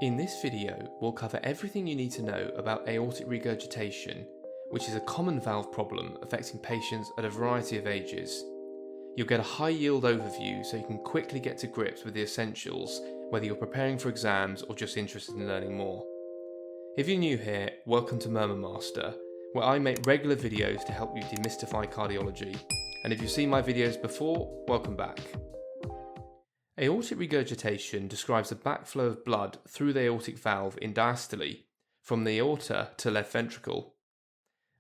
In this video, we'll cover everything you need to know about aortic regurgitation, which is a common valve problem affecting patients at a variety of ages. You'll get a high-yield overview so you can quickly get to grips with the essentials, whether you're preparing for exams or just interested in learning more. If you're new here, welcome to Murmur Master, where I make regular videos to help you demystify cardiology. And if you've seen my videos before, welcome back. Aortic regurgitation describes the backflow of blood through the aortic valve in diastole, from the aorta to left ventricle.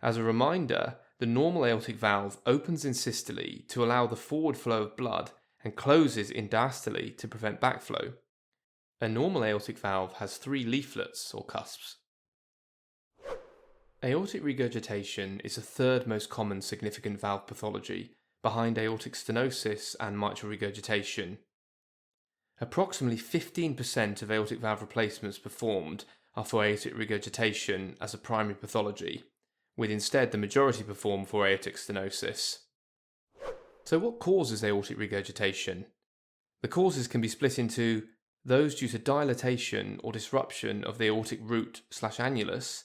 As a reminder, the normal aortic valve opens in systole to allow the forward flow of blood and closes in diastole to prevent backflow. A normal aortic valve has 3 leaflets or cusps. Aortic regurgitation is the third most common significant valve pathology, behind aortic stenosis and mitral regurgitation. Approximately 15% of aortic valve replacements performed are for aortic regurgitation as a primary pathology, with instead the majority performed for aortic stenosis. So what causes aortic regurgitation? The causes can be split into those due to dilatation or disruption of the aortic root/annulus,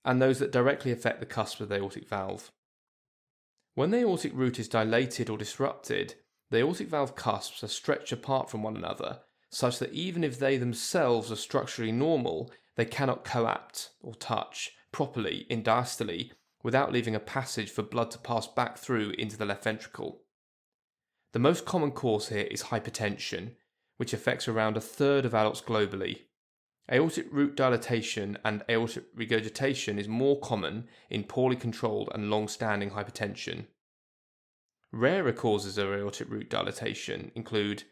and those that directly affect the cusp of the aortic valve. When the aortic root is dilated or disrupted, the aortic valve cusps are stretched apart from one another, such that even if they themselves are structurally normal, they cannot coapt or touch properly in diastole without leaving a passage for blood to pass back through into the left ventricle. The most common cause here is hypertension, which affects around a third of adults globally. Aortic root dilatation and aortic regurgitation is more common in poorly controlled and long-standing hypertension. Rarer causes of aortic root dilatation include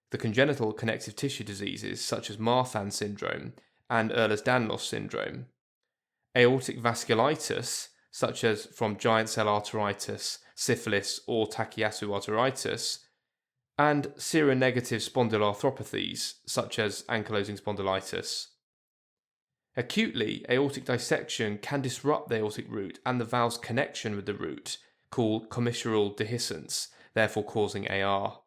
the congenital connective tissue diseases such as Marfan syndrome and Ehlers-Danlos syndrome, aortic vasculitis such as from giant cell arteritis, syphilis or Takayasu arteritis, and seronegative spondyloarthropathies such as ankylosing spondylitis. Acutely, aortic dissection can disrupt the aortic root and the valve's connection with the root, called commissural dehiscence, therefore causing AR.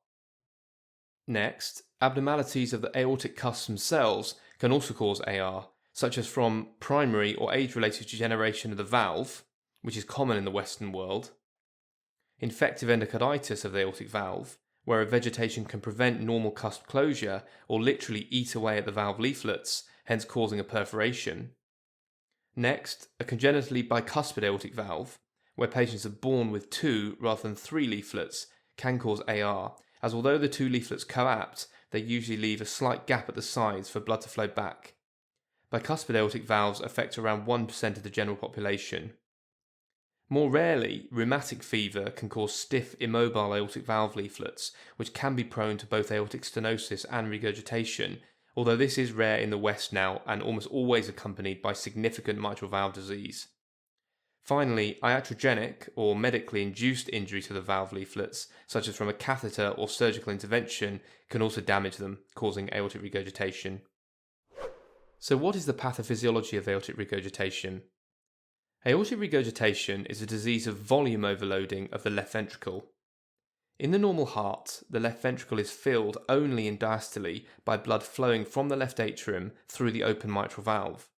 Next, abnormalities of the aortic cusps themselves can also cause AR, such as from primary or age-related degeneration of the valve, which is common in the Western world, infective endocarditis of the aortic valve, where a vegetation can prevent normal cusp closure or literally eat away at the valve leaflets, hence causing a perforation. Next, a congenitally bicuspid aortic valve, where patients are born with 2 rather than 3 leaflets, can cause AR, as although the 2 leaflets coapt, they usually leave a slight gap at the sides for blood to flow back. Bicuspid aortic valves affect around 1% of the general population. More rarely, rheumatic fever can cause stiff, immobile aortic valve leaflets, which can be prone to both aortic stenosis and regurgitation, although this is rare in the West now and almost always accompanied by significant mitral valve disease. Finally, iatrogenic or medically induced injury to the valve leaflets, such as from a catheter or surgical intervention, can also damage them, causing aortic regurgitation. So what is the pathophysiology of aortic regurgitation? Aortic regurgitation is a disease of volume overloading of the left ventricle. In the normal heart, the left ventricle is filled only in diastole by blood flowing from the left atrium through the open mitral valve.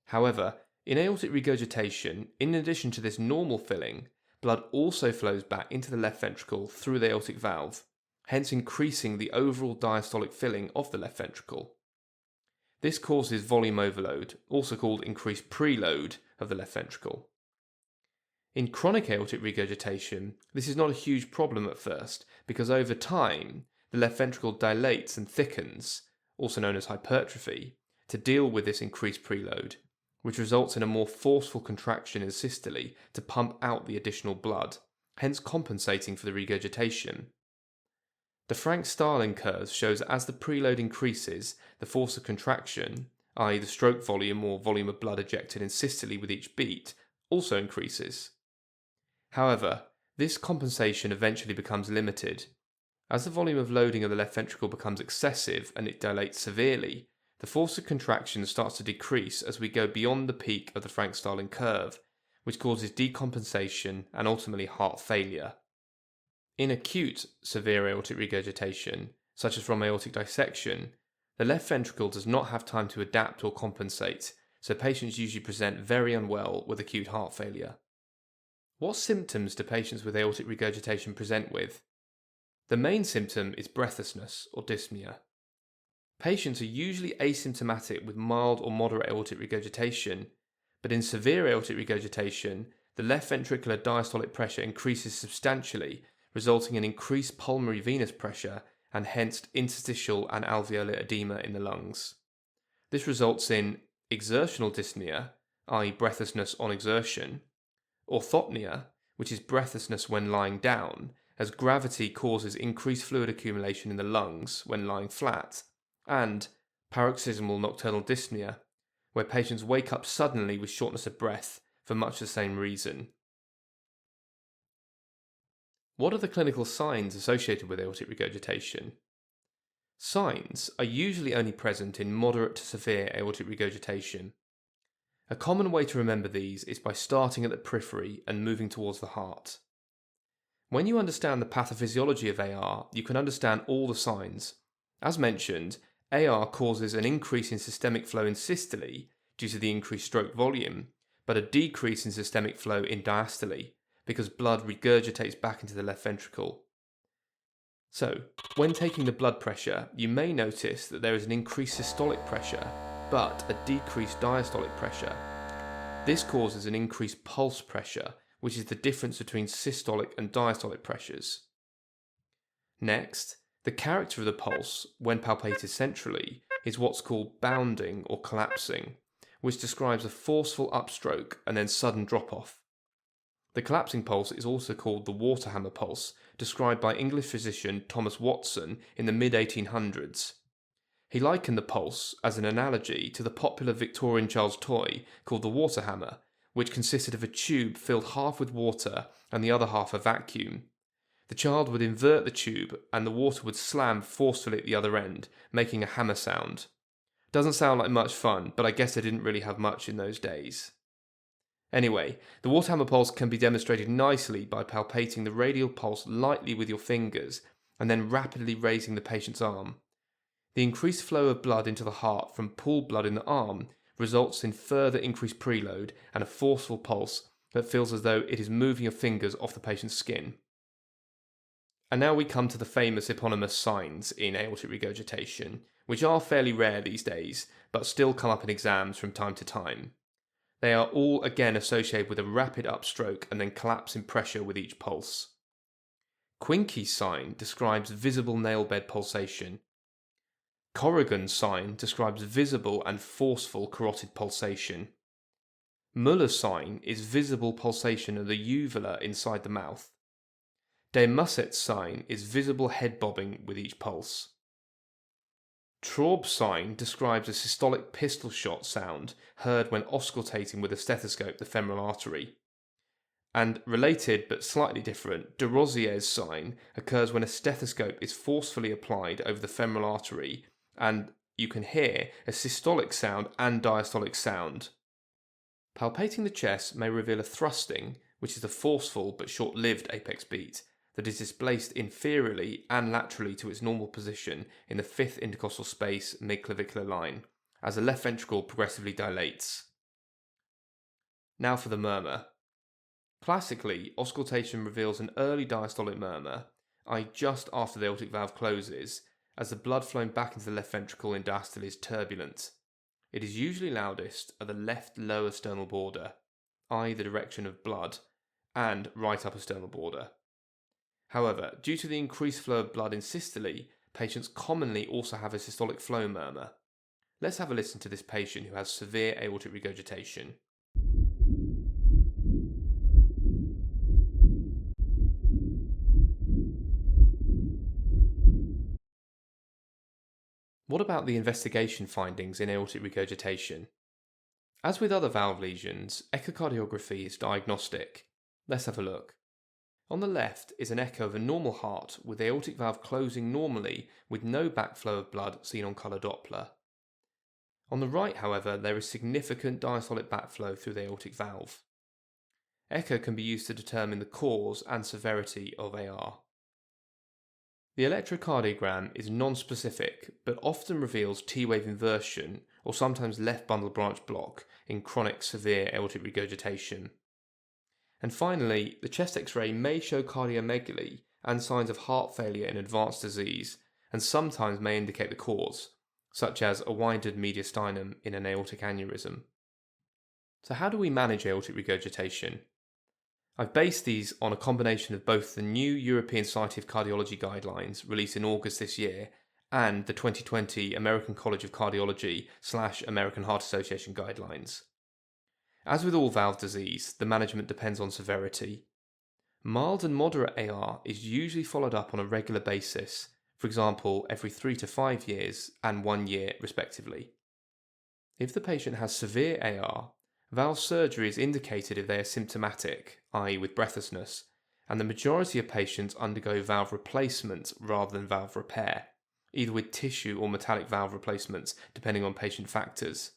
However, in aortic regurgitation, in addition to this normal filling, blood also flows back into the left ventricle through the aortic valve, hence increasing the overall diastolic filling of the left ventricle. This causes volume overload, also called increased preload of the left ventricle. In chronic aortic regurgitation, this is not a huge problem at first, because over time, the left ventricle dilates and thickens, also known as hypertrophy, to deal with this increased preload, which results in a more forceful contraction in systole to pump out the additional blood, hence compensating for the regurgitation. The Frank-Starling curve shows that as the preload increases, the force of contraction, i.e. the stroke volume or volume of blood ejected in systole with each beat, also increases. However, this compensation eventually becomes limited. As the volume of loading of the left ventricle becomes excessive and it dilates severely, the force of contraction starts to decrease as we go beyond the peak of the Frank-Starling curve, which causes decompensation and ultimately heart failure. In acute severe aortic regurgitation, such as from aortic dissection, The left ventricle does not have time to adapt or compensate, so patients usually present very unwell with acute heart failure. What symptoms do patients with aortic regurgitation present with? The main symptom is breathlessness or dyspnoea. Patients are usually asymptomatic with mild or moderate aortic regurgitation, but in severe aortic regurgitation, the left ventricular diastolic pressure increases substantially, resulting in increased pulmonary venous pressure and hence interstitial and alveolar edema in the lungs. This results in exertional dyspnea, i.e. breathlessness on exertion, orthopnoea, which is breathlessness when lying down, as gravity causes increased fluid accumulation in the lungs when lying flat, and paroxysmal nocturnal dyspnea, where patients wake up suddenly with shortness of breath for much the same reason. What are the clinical signs associated with aortic regurgitation? Signs are usually only present in moderate to severe aortic regurgitation. A common way to remember these is by starting at the periphery and moving towards the heart. When you understand the pathophysiology of AR, you can understand all the signs. As mentioned, AR causes an increase in systemic flow in systole due to the increased stroke volume, but a decrease in systemic flow in diastole because blood regurgitates back into the left ventricle. So, when taking the blood pressure, you may notice that there is an increased systolic pressure, but a decreased diastolic pressure. This causes an increased pulse pressure, which is the difference between systolic and diastolic pressures. Next, the character of the pulse, when palpated centrally, is what's called bounding or collapsing, which describes a forceful upstroke and then sudden drop-off. The collapsing pulse is also called the water hammer pulse, described by English physician Thomas Watson in the mid-1800s. He likened the pulse, as an analogy, to the popular Victorian child's toy called the water hammer, which consisted of a tube filled half with water and the other half a vacuum. The child would invert the tube and the water would slam forcefully at the other end, making a hammer sound. Doesn't sound like much fun, but I guess they didn't really have much in those days. Anyway, the water hammer pulse can be demonstrated nicely by palpating the radial pulse lightly with your fingers and then rapidly raising the patient's arm. The increased flow of blood into the heart from pooled blood in the arm results in further increased preload and a forceful pulse that feels as though it is moving your fingers off the patient's skin. And now we come to the famous eponymous signs in aortic regurgitation, which are fairly rare these days, but still come up in exams from time to time. They are all again associated with a rapid upstroke and then collapse in pressure with each pulse. Quincke's sign describes visible nail bed pulsation. Corrigan's sign describes visible and forceful carotid pulsation. Muller's sign is visible pulsation of the uvula inside the mouth. De Musset's sign is visible head bobbing with each pulse. Traub's sign describes a systolic pistol shot sound heard when auscultating with a stethoscope the femoral artery. And related but slightly different, de Rosier's sign occurs when a stethoscope is forcefully applied over the femoral artery and you can hear a systolic sound and diastolic sound. Palpating the chest may reveal a thrusting, which is a forceful but short-lived apex beat that is displaced inferiorly and laterally to its normal position in the fifth intercostal space mid-clavicular line, as the left ventricle progressively dilates. Now for the murmur. Classically, auscultation reveals an early diastolic murmur, i.e. just after the aortic valve closes, as the blood flowing back into the left ventricle in diastole is turbulent. It is usually loudest at the left lower sternal border, i.e. the direction of blood, and right upper sternal border. However, due to the increased flow of blood in systole, patients commonly also have a systolic flow murmur. Let's have a listen to this patient who has severe aortic regurgitation. What about the investigation findings in aortic regurgitation? As with other valve lesions, echocardiography is diagnostic. Let's have a look. On the left is an echo of a normal heart with the aortic valve closing normally with no backflow of blood seen on colour Doppler. On the right, however, there is significant diastolic backflow through the aortic valve. Echo can be used to determine the cause and severity of AR. The electrocardiogram is non-specific, but often reveals T-wave inversion or sometimes left bundle branch block in chronic severe aortic regurgitation. And finally, the chest X-ray may show cardiomegaly and signs of heart failure in advanced disease, and sometimes may indicate the cause, such as a widened mediastinum in an aortic aneurysm. So how do we manage aortic regurgitation? I've based these on a combination of both the new European Society of Cardiology guidelines released in August this year and the 2020 American College of Cardiology / American Heart Association guidelines. As with all valve disease, the management depends on severity. Mild and moderate AR is usually followed up on a regular basis, for example every 3 to 5 years and 1 year respectively. If the patient has severe AR, valve surgery is indicated if they are symptomatic, i.e. with breathlessness, and the majority of patients undergo valve replacement rather than valve repair, either with tissue or metallic valve replacements depending on patient factors.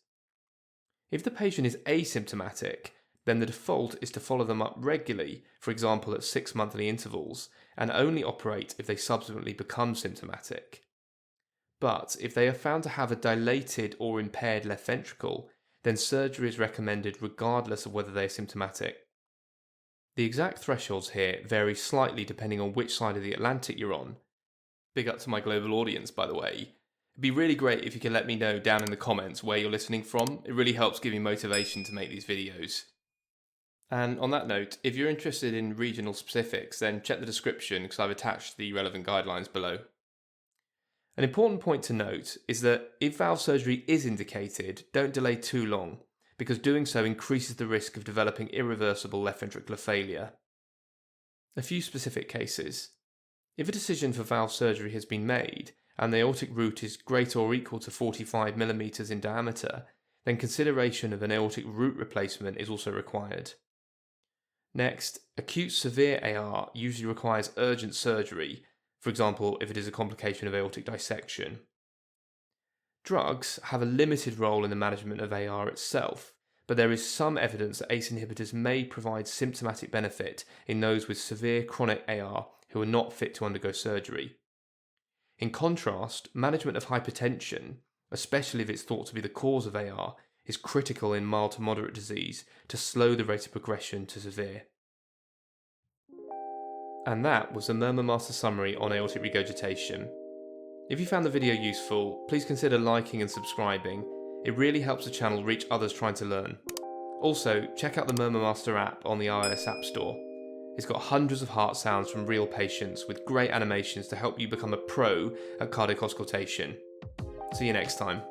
If the patient is asymptomatic, then the default is to follow them up regularly, for example at 6 monthly intervals, and only operate if they subsequently become symptomatic. But if they are found to have a dilated or impaired left ventricle, then surgery is recommended regardless of whether they are symptomatic. The exact thresholds here vary slightly depending on which side of the Atlantic you're on. Big up to my global audience, by the way. It'd be really great if you could let me know down in the comments where you're listening from. It really helps give me motivation to make these videos. And on that note, if you're interested in regional specifics, then check the description because I've attached the relevant guidelines below. An important point to note is that if valve surgery is indicated, don't delay too long, because doing so increases the risk of developing irreversible left ventricular failure. A few specific cases. If a decision for valve surgery has been made, and the aortic root is greater or equal to 45 mm in diameter, then consideration of an aortic root replacement is also required. Next, acute severe AR usually requires urgent surgery, for example if it is a complication of aortic dissection. Drugs have a limited role in the management of AR itself, but there is some evidence that ACE inhibitors may provide symptomatic benefit in those with severe chronic AR who are not fit to undergo surgery. In contrast, management of hypertension, especially if it's thought to be the cause of AR, is critical in mild to moderate disease to slow the rate of progression to severe. And that was the Murmur Master Summary on aortic regurgitation. If you found the video useful, please consider liking and subscribing. It really helps the channel reach others trying to learn. Also, check out the Murmur Master app on the iOS App Store. It's got hundreds of heart sounds from real patients with great animations to help you become a pro at cardiac auscultation. See you next time.